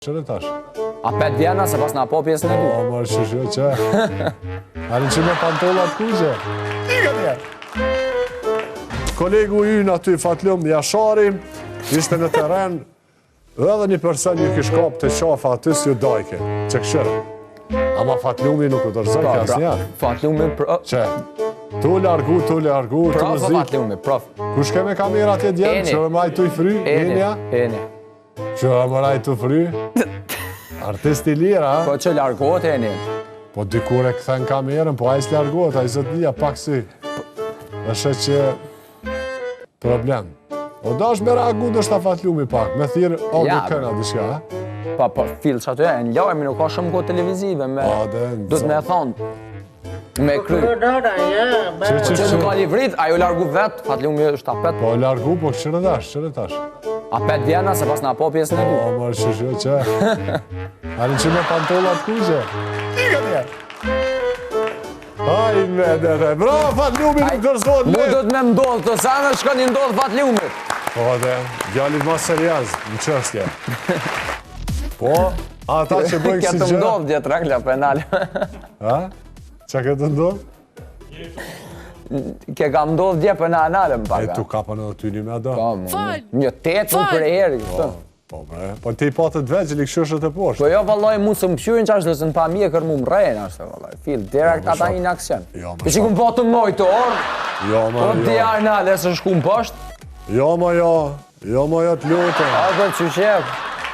Qërë tash? A 5 vjena se pas na po pjesën e du. O, mërë shëshë që. Arin që me pantollat kuqe. Ika nje. Kolegu ynë aty Fatlum Jashari, ishte në teren, edhe një person një kishkap të qafa aty si u dajke, që këshërë. Ama Fatlumi nuk u dërzoj ka asë njerë. Fatlumi, Që? Tu largu, të prof mëzik. Fatlumi, prof. Kush ke me kamerat e djenë, që me maj tu i fry, Enja? Eni. Që me maj tu fry? Artist i lira, ha? Po që largohet Eni. Po dikur e këthen kamerën, po a i s'largohet, a i zët dhja pak si. është që problem. O da është me reagu do shta Fatlumi pak, me thirë o dhe këna dishka, ha? Po, filë që aty e, në lojme nuk ka shumë kohë televizive, do të me thonë, me kry. Po që nuk ka një vrit, a ju largu vetë, Fatlumi është tapet. Po largu, po qërë tash. A 5 vjena se pas na po pjesën e du. O, mërë shëshë që. Arin që me pantollat kuqe. Ika nje. Aj, me dhe. Bravo, Fatlumi nuk dërzohet me. Mu do të me mdodhë, të sanë shkën një ndodhë Fatlumi. Po dhe, gjallit ma seriaz, në qështje. Po, ata që bëjnë si gjë. Këtë mdodhë djetë rekla penale. Ha? Qa këtë ndodhë? Ke ka mdodhë dje për në analëm E paka. tu kapën edhe ty një me do. Një 8 më për heri. Po bre, po ti i patët veç, i këshëshët e poshtë. Po jo vallaj mu së më pëshyrin që është dhe së në pa mjekër mu më rejnë ashtë vallaj. Fil, direkt ata një në aksion. Për që ku më patë më mojtë orë, po t'i arnale së shku më poshtë. Jo, ma jo, të lutë. A, për që shef.